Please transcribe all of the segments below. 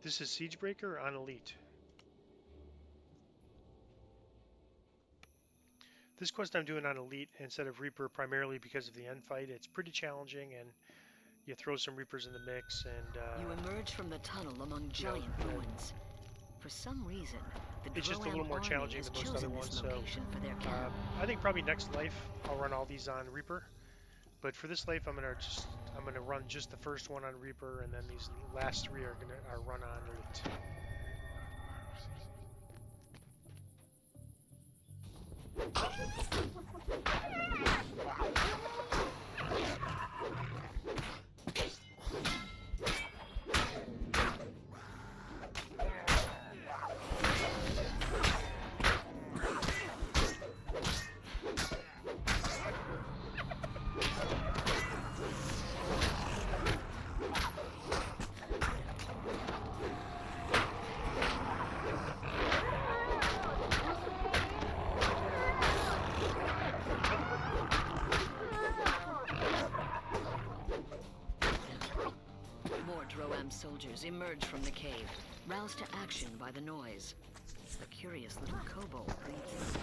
This is Siegebreaker on Elite. This quest I'm doing on Elite instead of Reaper primarily because of the end fight. It's pretty challenging, and you throw some Reapers in the mix, and you emerge from the tunnel among giant ruins. For some reason, the it's just a little Droam more army challenging has than most chosen other this ones. So location for their camp. I think probably next life I'll run all these on Reaper, but for this life I'm gonna run just the first one on Reaper, and then these last three are run on Elite. More Droam soldiers emerge from the cave, roused to action by the noise. A curious little kobold leads them.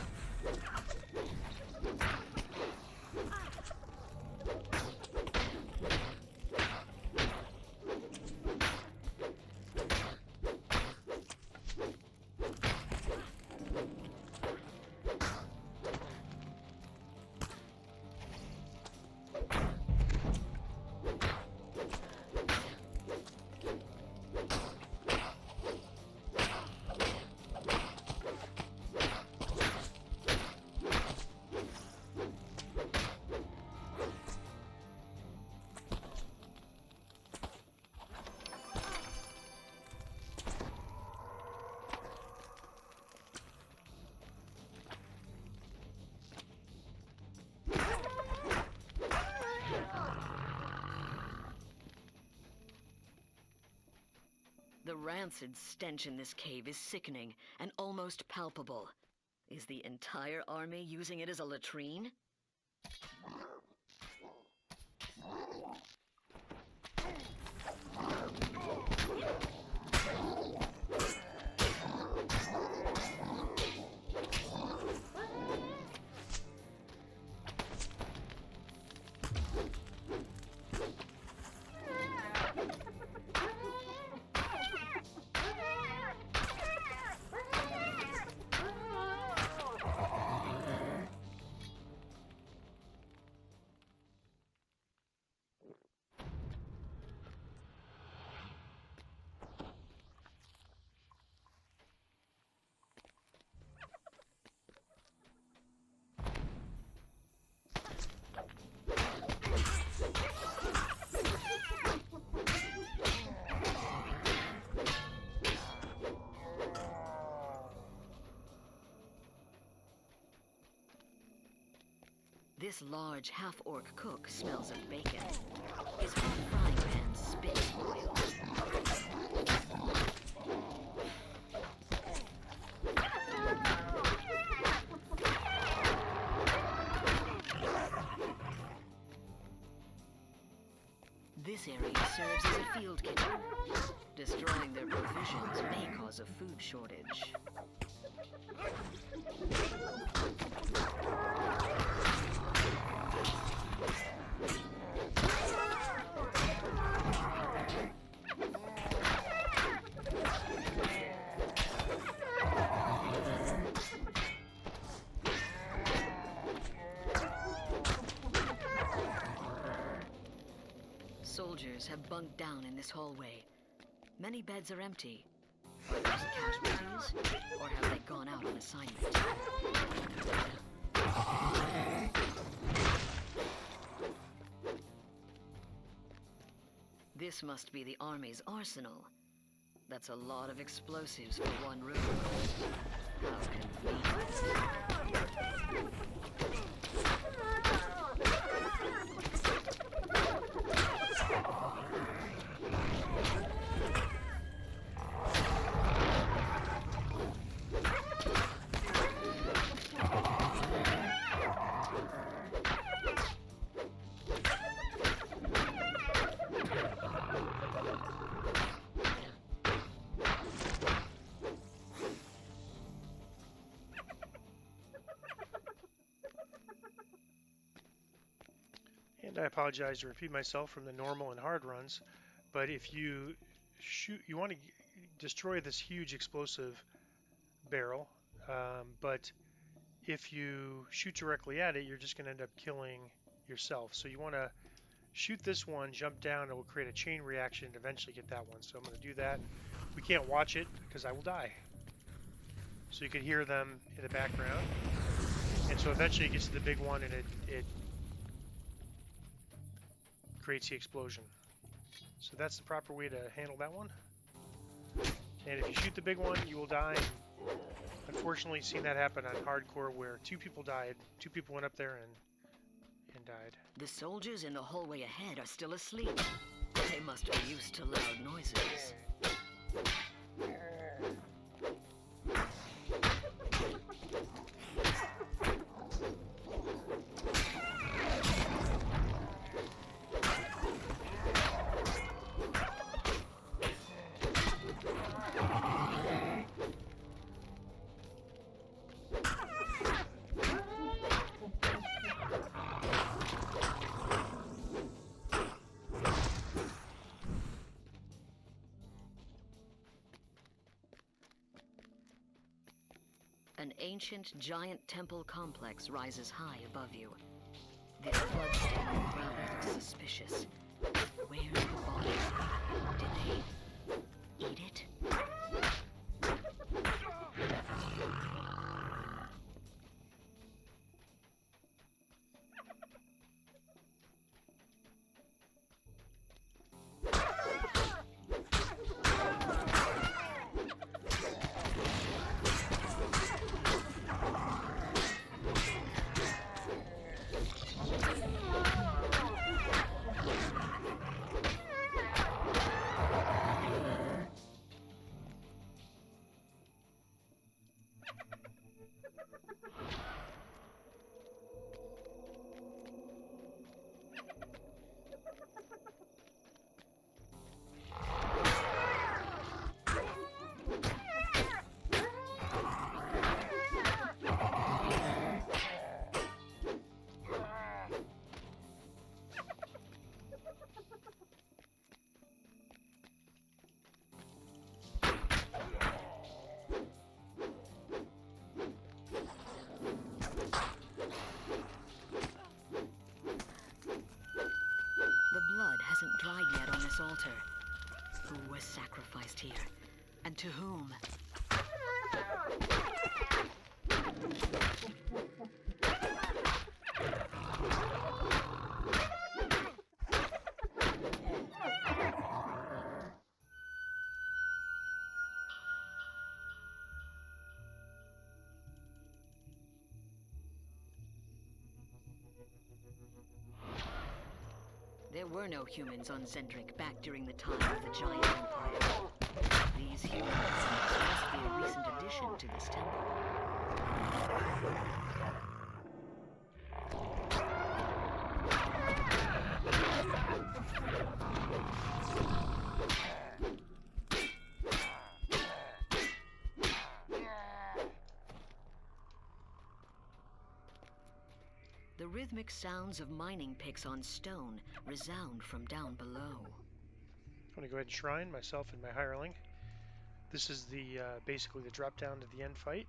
The rancid stench in this cave is sickening and almost palpable. Is the entire army using it as a latrine? This large half-orc cook smells of bacon. His hot frying pan spits oil. This area serves as a field kitchen. Destroying their provisions may cause a food shortage. Soldiers have bunked down in this hallway. Many beds are empty. Are those casualties, or have they gone out on assignment? This must be the army's arsenal. That's a lot of explosives for one room. How convenient. And I apologize to repeat myself from the normal and hard runs, but if you shoot, you want to destroy this huge explosive barrel, but if you shoot directly at it, you're just going to end up killing yourself. So you want to shoot this one, jump down, it will create a chain reaction and eventually get that one. So I'm going to do that. We can't watch it because I will die. So you can hear them in the background. And so eventually it gets to the big one and it creates the explosion. So that's the proper way to handle that one. And if you shoot the big one, you will die. Unfortunately, seen that happen on hardcore where 2 people died. 2 people went up there and died. The soldiers in the hallway ahead are still asleep. They must be used to loud noises. An ancient, giant temple complex rises high above you. This bloodstain on the ground looks suspicious. Where's the body? Did they eat it? The blood hasn't dried yet on this altar. Who was sacrificed here? And to whom? There were no humans on Zendrik back during the time of the Giant Empire. These humans must be a recent addition to this temple. The rhythmic sounds of mining picks on stone resound from down below. I'm going to go ahead and shrine myself and my hireling. This is the basically the drop down to the end fight.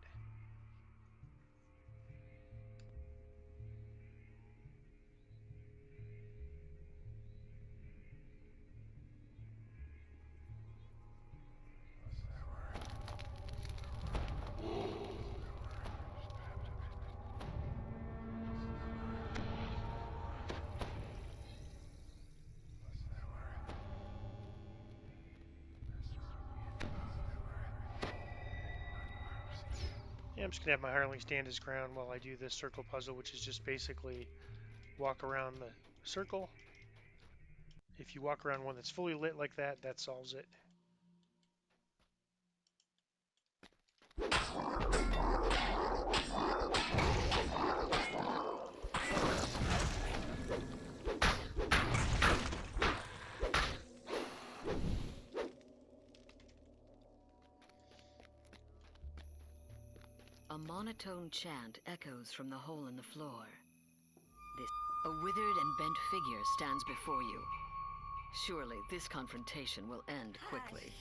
Yeah, I'm just going to have my hireling stand his ground while I do this circle puzzle, which is just basically walk around the circle. If you walk around one that's fully lit like that, that solves it. A monotone chant echoes from the hole in the floor. This A withered and bent figure stands before you. Surely this confrontation will end quickly.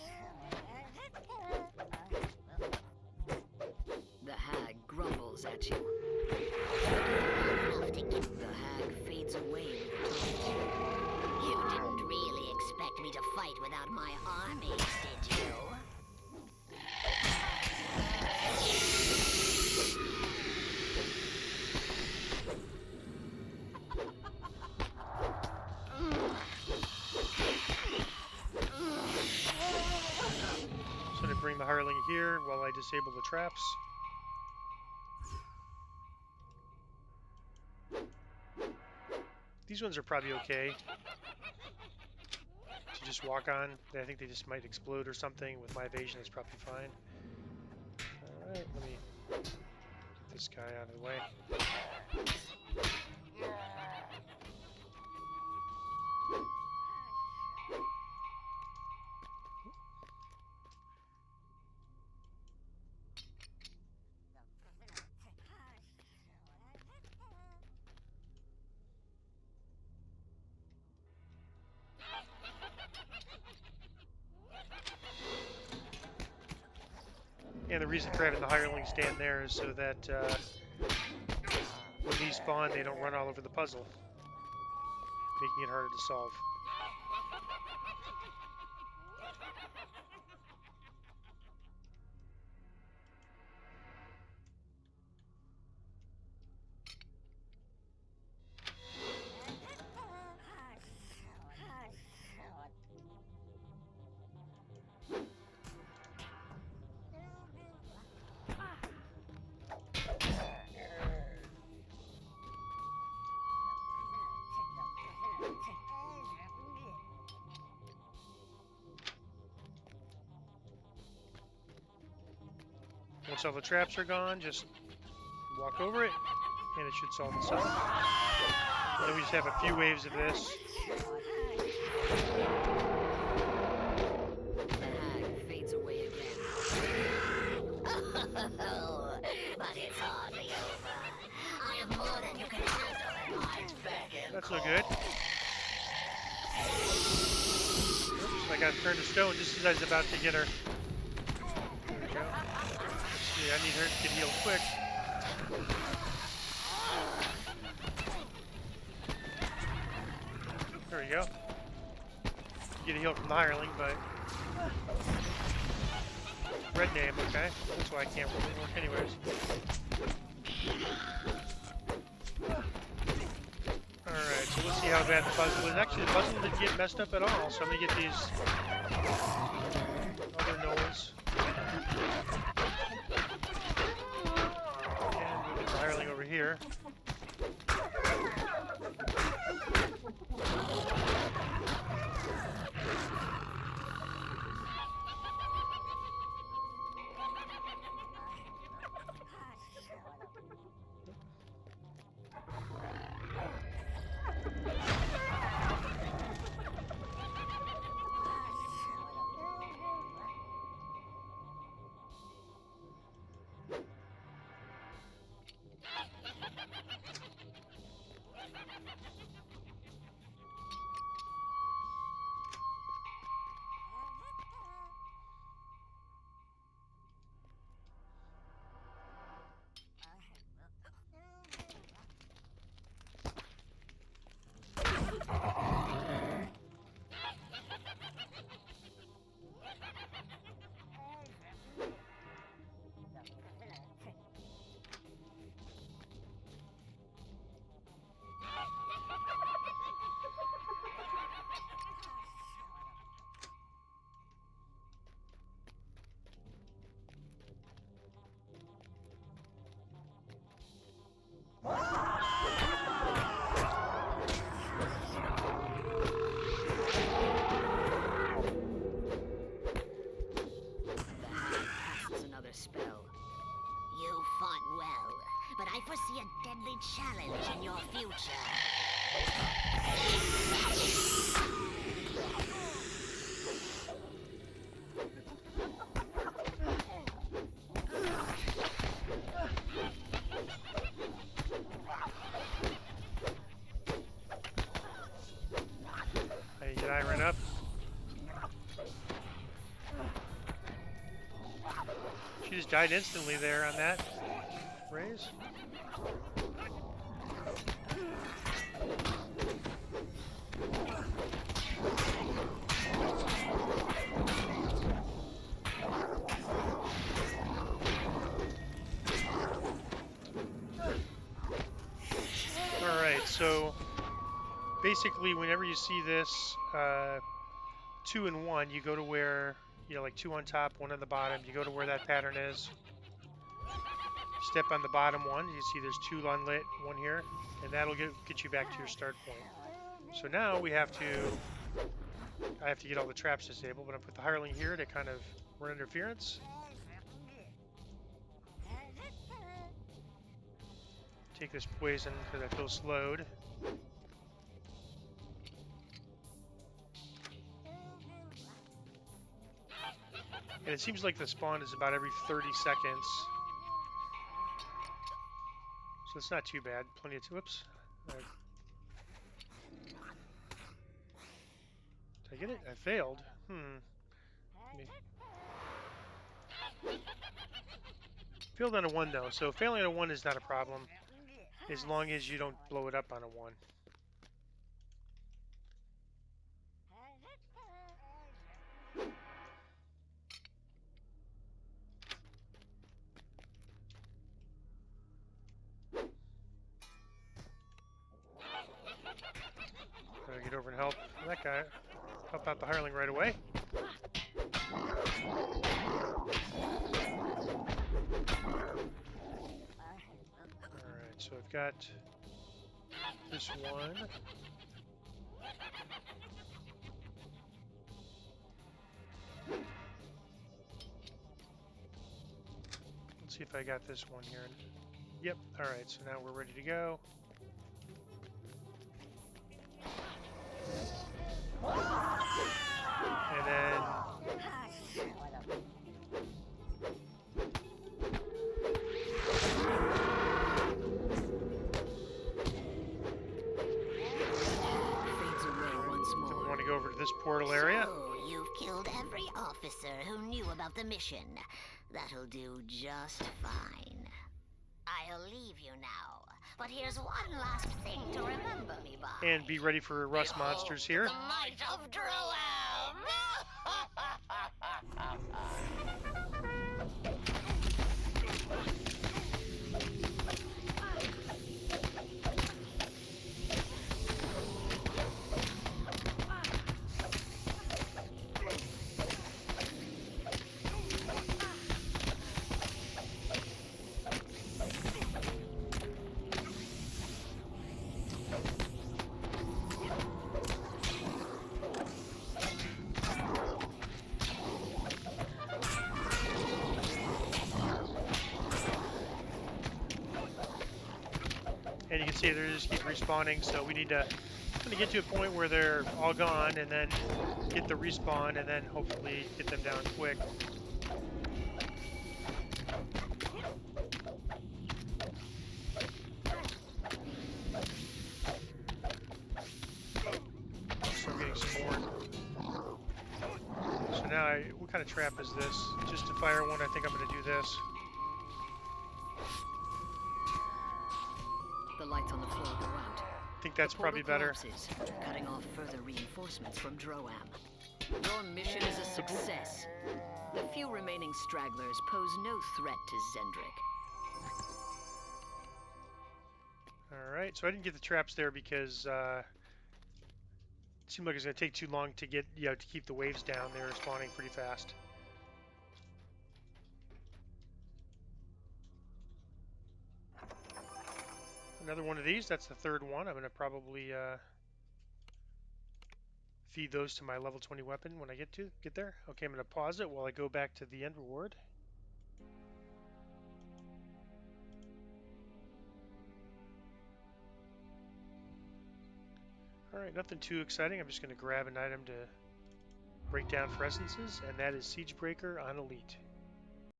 The hag grumbles at you. The hag fades away with a taunt. You didn't really expect me to fight without my armies, did you? So I'm going to bring the hireling here while I disable the traps. These ones are probably okay to just walk on. I think they just might explode or something. With my evasion, it's probably fine. Alright, let me get this guy out of the way. And the reason for having the hireling stand there is so that when these spawn, they don't run all over the puzzle, making it harder to solve. Once all the traps are gone, just walk over it, and it should solve itself. And then we just have a few waves of this. The hag fades away again. But it's hardly over. I have more than you can handle at my beck and That's no good. Oops, I got turned to stone just as I was about to get her. There we go. Let's see, I need her to get healed quick. There we go. Get a heal from the hireling, but red name, okay. That's why I can't really work anyways. Alright, so let's see how bad the puzzle is. Actually, the puzzle didn't get messed up at all, so I'm gonna get these other gnolls. And we'll get the hireling over here. foresee a deadly challenge in your future. you just died instantly there on that raise. Alright, so basically whenever you see this 2 and 1, you go to where, you know, like 2 on top, 1 on the bottom, you go to where that pattern is. Step on the bottom one, you see there's 2 unlit, 1 here, and that'll get you back to your start point. So now I have to get all the traps disabled, but I put the hireling here to kind of run interference. Take this poison because I feel slowed. And it seems like the spawn is about every 30 seconds. So it's not too bad. Plenty of whoops. Did I get it? I failed. Failed on a 1 though, so failing on a 1 is not a problem as long as you don't blow it up on a 1. Gotta get over and help that guy. Help out the hireling right away. Alright, so I've got this one. Let's see if I got this one here. Yep, alright, so now we're ready to go. And then we want to go over to this portal area. So, you've killed every officer who knew about the mission. That'll do just fine. I'll leave you now. But here's one last thing to remember me by. And be ready for rust monsters here. The might of Droam! And you can see they just keep respawning, so we need to get to a point where they're all gone and then get the respawn and then hopefully get them down quick. So I'm getting some more. So now what kind of trap is this? Just to fire one, I think I'm going to do this. The lights on the floor go out. I think that's probably better. Collapses, cutting off further reinforcements from Droam. Your mission is a success. The few remaining stragglers pose no threat to Zendrik. Alright, so I didn't get the traps there because it seemed like it was going to take too long to get, to keep the waves down. They were spawning pretty fast. Another one of these, that's the third one. I'm going to probably feed those to my level 20 weapon when I get there. Okay, I'm going to pause it while I go back to the end reward. Alright, nothing too exciting. I'm just going to grab an item to break down for essences, and that is Siegebreaker on Elite.